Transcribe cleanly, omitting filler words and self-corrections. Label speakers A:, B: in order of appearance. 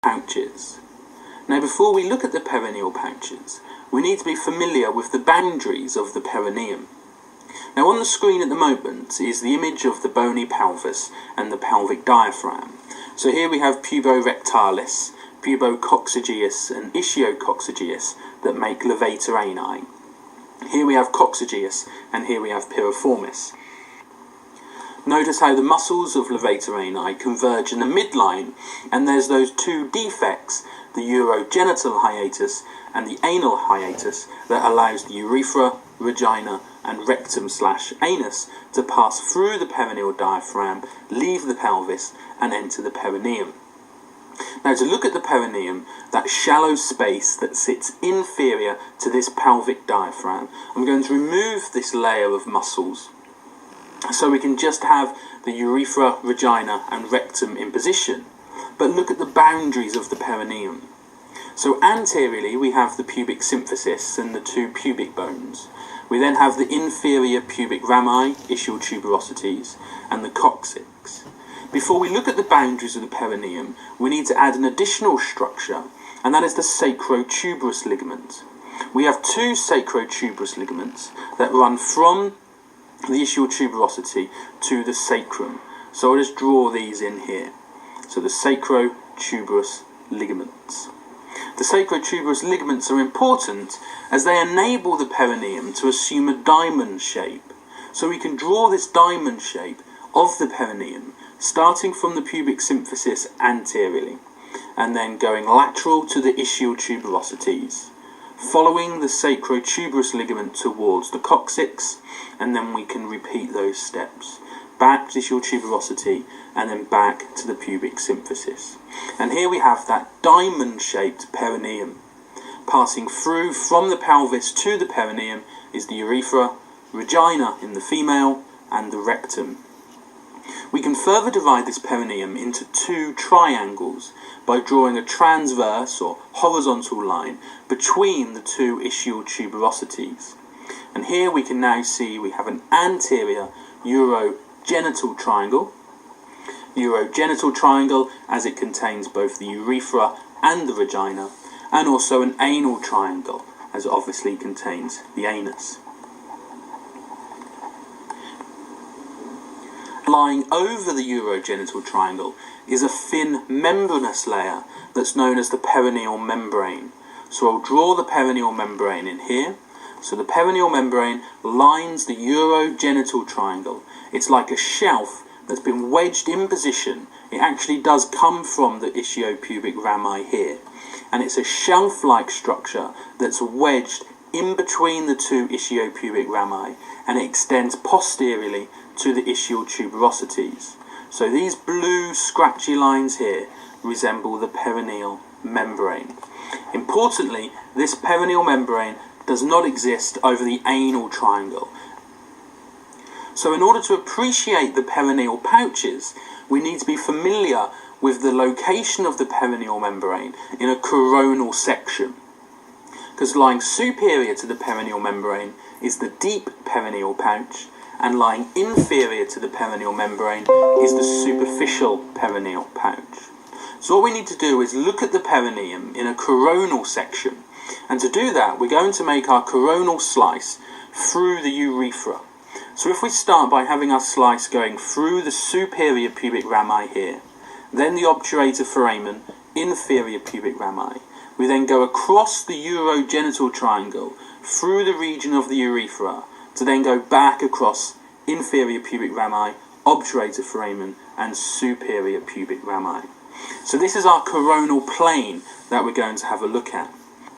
A: pouches. Now, before we look at the perineal pouches, we need to be familiar with the boundaries of the perineum. Now, on the screen at the moment is the image of the bony pelvis and the pelvic diaphragm. So here we have puborectalis, pubococcygeus and ischio-coccygeus that make levator ani. Here we have coccygeus and here we have piriformis. Notice how the muscles of levator ani converge in the midline, and there's those two defects, the urogenital hiatus and the anal hiatus, that allows the urethra, vagina and rectum/anus to pass through the perineal diaphragm, leave the pelvis and enter the perineum. Now, to look at the perineum, that shallow space that sits inferior to this pelvic diaphragm, I'm going to remove this layer of muscles so we can just have the urethra, vagina and rectum in position, but look at the boundaries of the perineum. So anteriorly we have the pubic symphysis and the two pubic bones. We then have the inferior pubic rami, ischial tuberosities, and the coccyx. Before we look at the boundaries of the perineum, we need to add an additional structure, and that is the sacrotuberous ligament. We have two sacrotuberous ligaments that run from the ischial tuberosity to the sacrum. So I'll just draw these in here. So the sacrotuberous ligaments. The sacrotuberous ligaments are important as they enable the perineum to assume a diamond shape. So we can draw this diamond shape of the perineum starting from the pubic symphysis anteriorly and then going lateral to the ischial tuberosities, following the sacrotuberous ligament towards the coccyx, and then we can repeat those steps. Back to the ischial tuberosity and then back to the pubic symphysis. And here we have that diamond-shaped perineum. Passing through from the pelvis to the perineum is the urethra, vagina in the female, and the rectum. We can further divide this perineum into two triangles by drawing a transverse or horizontal line between the two ischial tuberosities. And here we can now see we have an anterior urogenital triangle. Urogenital triangle as it contains both the urethra and the vagina, and also an anal triangle as it obviously contains the anus. Lying over the urogenital triangle is a thin membranous layer that's known as the perineal membrane. So I'll draw the perineal membrane in here. So the perineal membrane lines the urogenital triangle. It's like a shelf that's been wedged in position. It actually does come from the ischiopubic rami here. And it's a shelf-like structure that's wedged in between the two ischiopubic rami, and it extends posteriorly to the ischial tuberosities. So these blue scratchy lines here resemble the perineal membrane. Importantly, this perineal membrane does not exist over the anal triangle. So in order to appreciate the perineal pouches, we need to be familiar with the location of the perineal membrane in a coronal section. Because lying superior to the perineal membrane is the deep perineal pouch, and lying inferior to the perineal membrane is the superficial perineal pouch. So what we need to do is look at the perineum in a coronal section, and to do that we're going to make our coronal slice through the urethra. So if we start by having our slice going through the superior pubic rami here, then the obturator foramen, inferior pubic rami, we then go across the urogenital triangle through the region of the urethra to then go back across inferior pubic rami, obturator foramen and superior pubic rami. So this is our coronal plane that we're going to have a look at.